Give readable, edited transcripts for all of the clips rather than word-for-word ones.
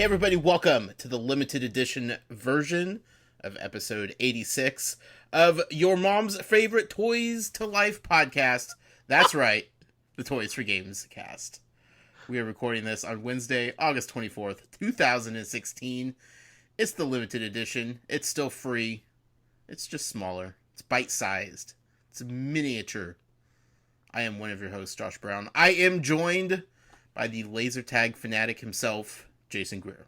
Hey everybody, welcome to the limited edition version of episode 86 of your mom's favorite Toys to Life podcast. That's right, the Toys for Games cast. We are recording this on Wednesday, August 24th, 2016. It's the limited edition. It's still free. It's just smaller. It's bite-sized. It's miniature. I am one of your hosts, Josh Brown. I am joined by the laser tag fanatic himself, Jason Greer.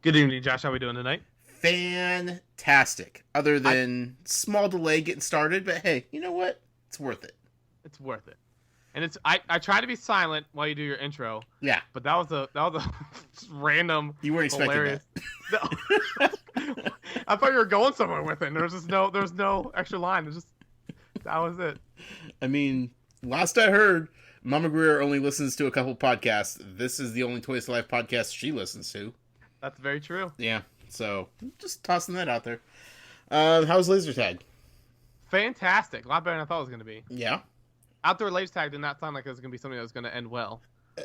Good evening, Josh. How are we doing tonight? Fantastic. Other than small delay getting started, but hey, you know what? It's worth it. It's worth it. And it's I try to be silent while you do your intro. Yeah. But that was a random. You weren't expecting hilarious. That. No. I thought you were going somewhere with it. And there was no extra line. That was it. I mean, last I heard, Mama Greer only listens to a couple podcasts. This is the only Toys to Life podcast she listens to. That's very true. Yeah, so just tossing that out there. How's laser tag? Fantastic. A lot better than I thought it was going to be. Yeah. Outdoor laser tag did not sound like it was going to be something that was going to end well.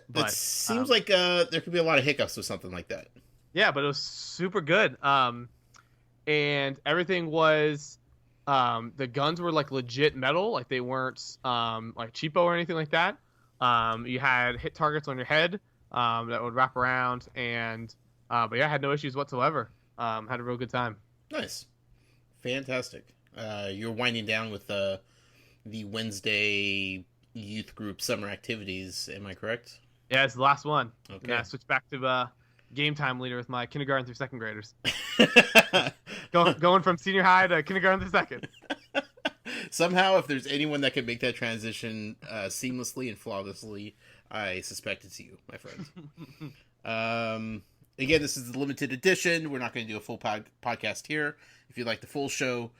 But, it seems like there could be a lot of hiccups with something like that. Yeah, but it was super good. And everything was... the guns were like legit metal, like they weren't like cheapo or anything like that. You had hit targets on your head that would wrap around, and but yeah, I had no issues whatsoever. Had a real good time. Nice, fantastic. You're winding down with the Wednesday youth group summer activities. Am I correct? Yeah, it's the last one. Okay. Yeah, I switched back to game time leader with my kindergarten through second graders. Going from senior high to kindergarten to second. Somehow, if there's anyone that can make that transition seamlessly and flawlessly, I suspect it's you, my friend. Again, this is the limited edition. We're not going to do a full podcast here. If you'd like the full show,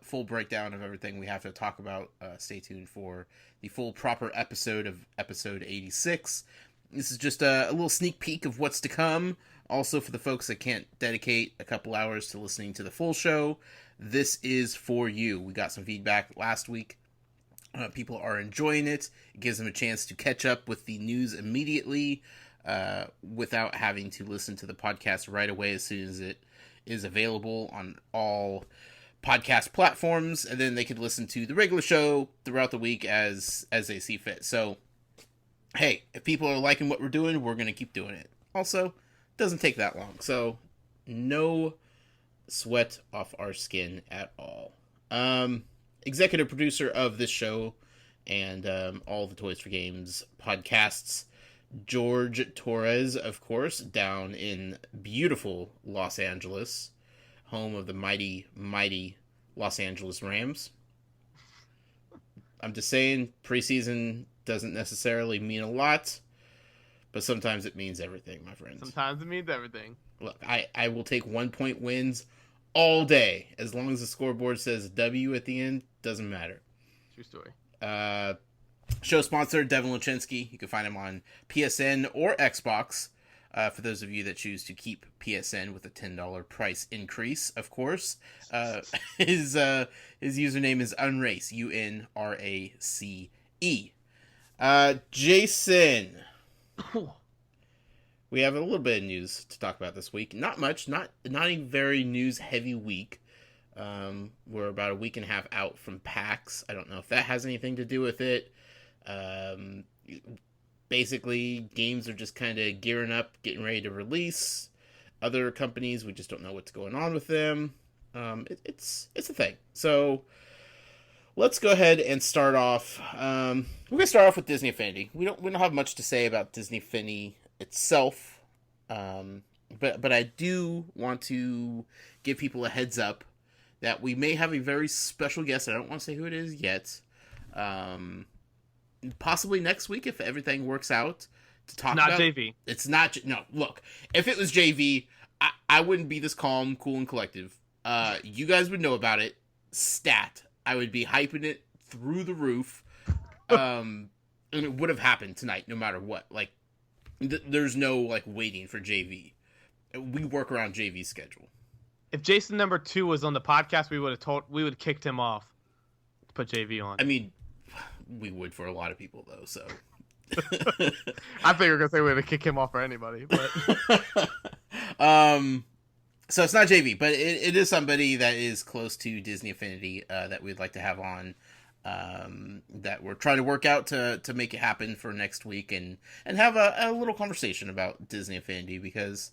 full breakdown of everything we have to talk about, stay tuned for the full proper episode of episode 86. This is just a little sneak peek of what's to come. Also, for the folks that can't dedicate a couple hours to listening to the full show, this is for you. We got some feedback last week. People are enjoying it. It gives them a chance to catch up with the news immediately without having to listen to the podcast right away as soon as it is available on all podcast platforms. And then they could listen to the regular show throughout the week as they see fit. So, hey, if people are liking what we're doing, we're going to keep doing it. Also, it doesn't take that long, so no sweat off our skin at all. Executive producer of this show and all the Toys for Games podcasts, George Torres, of course, down in beautiful Los Angeles, home of the mighty, mighty Los Angeles Rams. I'm just saying, preseason doesn't necessarily mean a lot, but sometimes it means everything, my friends. Sometimes it means everything. Look, I will take 1-point wins all day. As long as the scoreboard says W at the end, doesn't matter. True story. Show sponsor, Devin Luchinsky. You can find him on PSN or Xbox. For those of you that choose to keep PSN with a $10 price increase, of course. His username is Unrace, UNRACE. Jason, we have a little bit of news to talk about this week. Not much, not a very news heavy week. We're about a week and a half out from PAX. I don't know if that has anything to do with it. Basically, games are just kind of gearing up, getting ready to release. Other companies, we just don't know what's going on with them. It's a thing. So let's go ahead and start off. We're gonna start off with Disney Infinity. We don't have much to say about Disney Infinity itself, but I do want to give people a heads up that we may have a very special guest. I don't want to say who it is yet. Possibly next week if everything works out to talk about. Not JV. It's not. No, look. If it was JV, I wouldn't be this calm, cool, and collective. You guys would know about it. Stat. I would be hyping it through the roof. And it would have happened tonight, no matter what. Like, there's no, like, waiting for JV. We work around JV's schedule. If Jason number 2 was on the podcast, we would have kicked him off to put JV on. I mean, we would for a lot of people, though, so I think we were gonna say we're gonna kick him off for anybody, but So it's not JV, but it is somebody that is close to Disney Affinity that we'd like to have on. That we're trying to work out to make it happen for next week and have a little conversation about Disney Affinity, because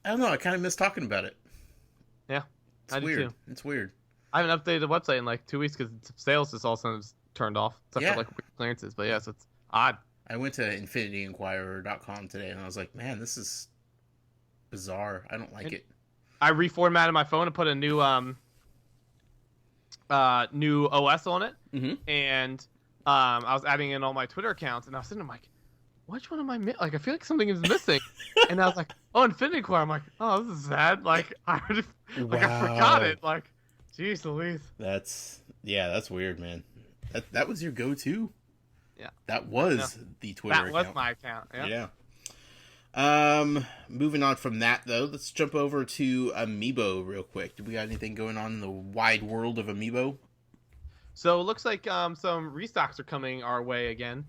I don't know, I kind of miss talking about it. Yeah, it's weird. Too. It's weird. I haven't updated the website in like 2 weeks because sales just all of a sudden turned off, except for like clearances. But yeah, so it's odd. I went to infinityinquirer.com today and I was like, man, this is bizarre. I don't like it. I reformatted my phone and put a new new OS on it, and I was adding in all my Twitter accounts, and I was sitting there like, which one am I like? I feel like something is missing, and I was like, oh, Infinity Inquirer. I'm like, oh, this is sad. Like I forgot it. Like, jeez Louise. That's weird, man. That was your go-to. Yeah, that was the Twitter account. That was my account. Yeah. Moving on from that though, let's jump over to Amiibo real quick. Do we got anything going on in the wide world of Amiibo? So it looks like some restocks are coming our way again.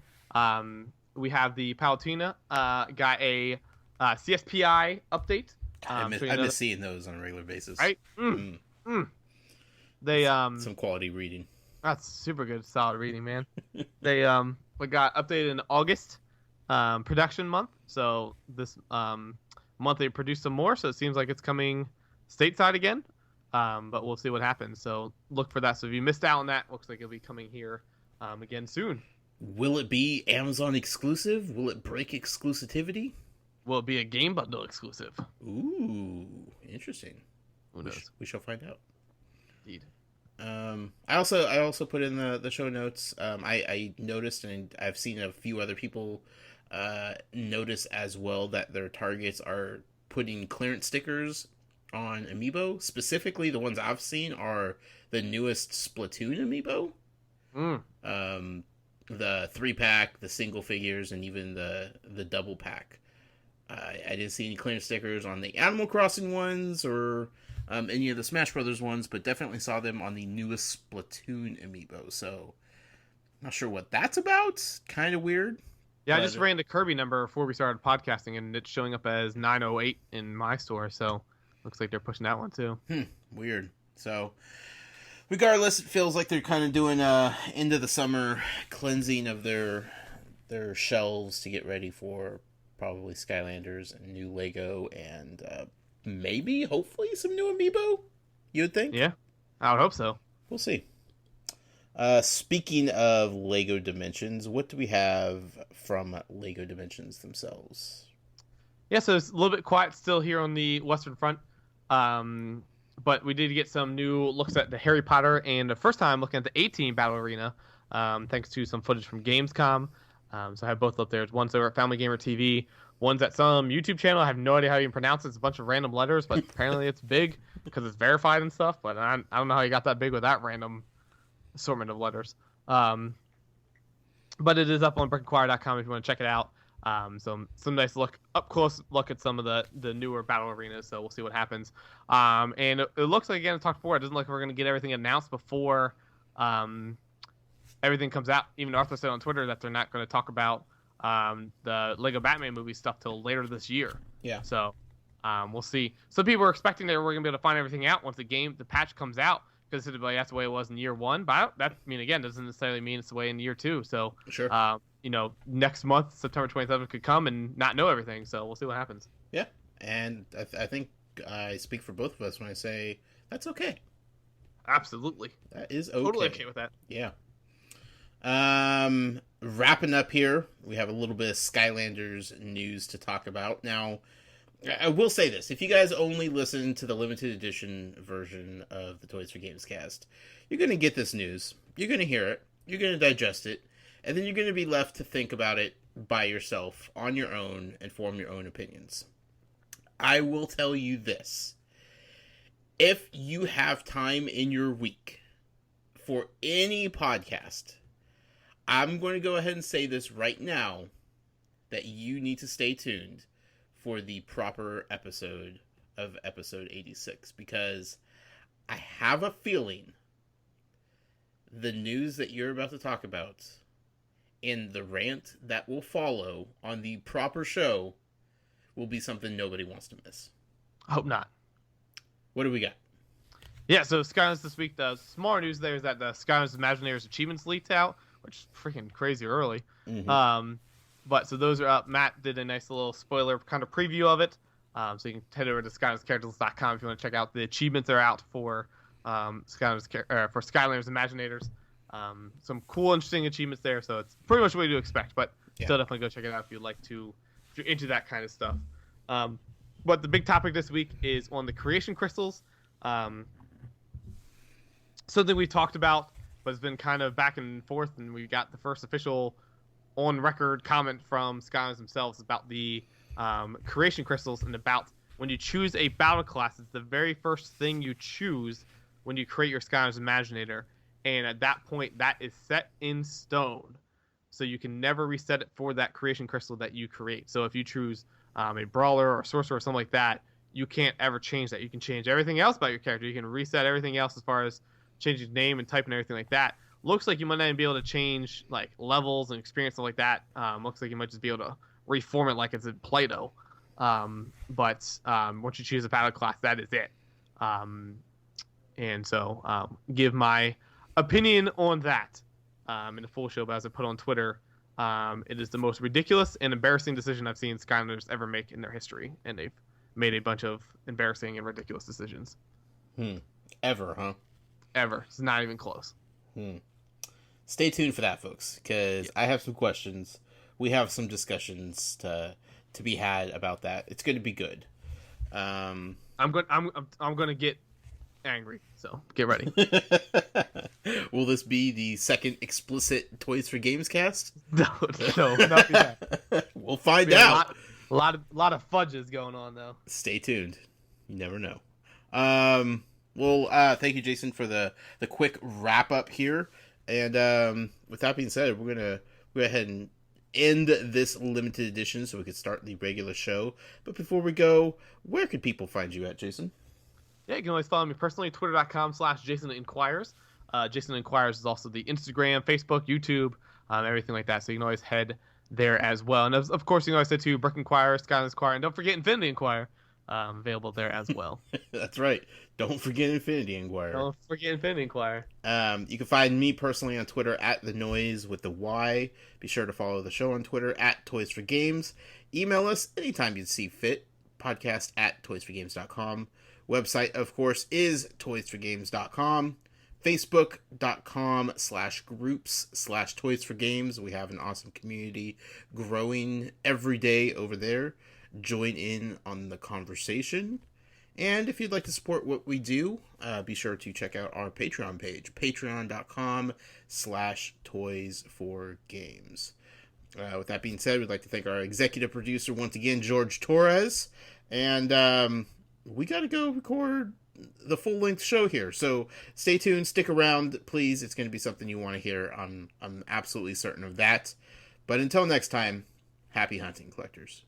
We have the Palutena got a CSPI update. I miss seeing those on a regular basis. Right? They some quality reading. That's super good, solid reading, man. They we got updated in August. Production month, so this month they produced some more, so it seems like it's coming stateside again, but we'll see what happens, so look for that. So if you missed out on that, looks like it'll be coming here again soon. Will it be Amazon exclusive? Will it break exclusivity? Will it be a game bundle exclusive? Ooh, interesting. Who knows? We shall find out. Indeed. I also put in the show notes. I noticed, and I've seen a few other people notice as well, that their targets are putting clearance stickers on Amiibo. Specifically, the ones I've seen are the newest Splatoon Amiibo. The 3-pack, the single figures, and even the double pack. I didn't see any clearance stickers on the Animal Crossing ones or any of the Smash Brothers ones, but definitely saw them on the newest Splatoon Amiibo. So, not sure what that's about. Kind of weird. Yeah, I just ran the Kirby number before we started podcasting, and it's showing up as 908 in my store, so looks like they're pushing that one too. Weird. So, regardless, it feels like they're kind of doing a end of the summer cleansing of their shelves to get ready for probably Skylanders and new Lego and maybe, hopefully, some new Amiibo, you would think? Yeah, I would hope so. We'll see. Speaking of Lego Dimensions, what do we have from Lego Dimensions themselves? Yeah, so it's a little bit quiet still here on the Western Front. But we did get some new looks at the Harry Potter, and the first time looking at the 18 Battle Arena, thanks to some footage from Gamescom. So I have both up there. One's over at Family Gamer TV. One's at some YouTube channel. I have no idea how you even pronounce it. It's a bunch of random letters, but apparently it's big because it's verified and stuff. But I don't know how you got that big with that random assortment of letters. But it is up on brickinquire.com if you want to check it out. So some nice up close look at some of the newer battle arenas. So we'll see what happens. And it looks like, again, I talked before, it doesn't look like we're going to get everything announced before everything comes out. Even Arthur said on Twitter that they're not going to talk about the Lego Batman movie stuff till later this year. Yeah. So we'll see. Some people are expecting that we're going to be able to find everything out once the patch comes out, because that's the way it was in year one. But again, doesn't necessarily mean it's the way in year two. So sure. Next month, September 27th, could come and not know everything. So we'll see what happens. Yeah, and I think I speak for both of us when I say that's okay. Absolutely. That is okay. Totally okay with that. Yeah. Wrapping up here, we have a little bit of Skylanders news to talk about. Now, I will say this. If you guys only listen to the limited edition version of the Toys for Games cast, you're going to get this news. You're going to hear it. You're going to digest it. And then you're going to be left to think about it by yourself, on your own, and form your own opinions. I will tell you this. If you have time in your week for any podcast, I'm going to go ahead and say this right now, that you need to stay tuned for the proper episode of episode 86, because I have a feeling the news that you're about to talk about And the rant that will follow on the proper show will be something nobody wants to miss. I hope not. What do we got? Yeah, so Skylanders this week, the smaller news there is that the Skylanders Imagineers achievements leaked out, which is freaking crazy early. Mm-hmm. But so those are up. Matt did a nice little spoiler kind of preview of it. So you can head over to SkylandersCharacters.com if you want to check out the achievements are out for Skylanders Imaginators. Some cool, interesting achievements there. So it's pretty much what you expect, but still definitely go check it out if you'd like to, if you're into that kind of stuff. But the big topic this week is on the creation crystals. Something we talked about, but it's been kind of back and forth, and we got the first official on-record comment from Skylanders themselves about the creation crystals and about when you choose a battle class, it's the very first thing you choose when you create your Skylanders Imaginator, and at that point, that is set in stone. So you can never reset it for that creation crystal that you create. So if you choose a brawler or a sorcerer or something like that, you can't ever change that. You can change everything else about your character. You can reset everything else as far as changing name and type and everything like that. Looks like you might not even be able to change like levels and experience stuff like that. Looks like you might just be able to reform it like it's in Play-Doh. But once you choose a battle class, that is it. And so give my opinion on that in the full show. But as I put on Twitter, it is the most ridiculous and embarrassing decision I've seen Skylanders ever make in their history, and they've made a bunch of embarrassing and ridiculous decisions. Ever, huh? Ever. It's not even close. Stay tuned for that, folks, because I have some questions. We have some discussions to be had about that. It's going to be good. I'm going to get angry, so get ready. Will this be the second explicit Toys for Games cast? No, not be that. We'll find out. A lot of fudges going on, though. Stay tuned. You never know. Well, thank you, Jason, for the quick wrap up here. And with that being said, we're gonna go ahead and end this limited edition so we can start the regular show. But before we go, where can people find you at, Jason? Yeah, you can always follow me personally, twitter.com/JasonInquires. Jason Inquires is also the Instagram, Facebook, YouTube, everything like that. So you can always head there as well. And of course, you can always head to Brick Inquirer, Skylanders Inquirer, and don't forget Infinity Inquirer. Available there as well. That's right. Don't forget Infinity Inquirer. Don't forget Infinity Inquirer. You can find me personally on Twitter at The Noise with the Y. Be sure to follow the show on Twitter at Toys for Games. Email us anytime you see fit. Podcast at toysforgames.com. Website, of course, is toysforgames.com. Facebook.com/groups/Toys for Games. We have an awesome community growing every day over there. Join in on the conversation. And if you'd like to support what we do, be sure to check out our Patreon page, patreon.com/toys4games. With that being said, we'd like to thank our executive producer once again, George Torres. And we got to go record the full-length show here. So stay tuned, stick around, please. It's going to be something you want to hear. I'm absolutely certain of that. But until next time, happy hunting, collectors.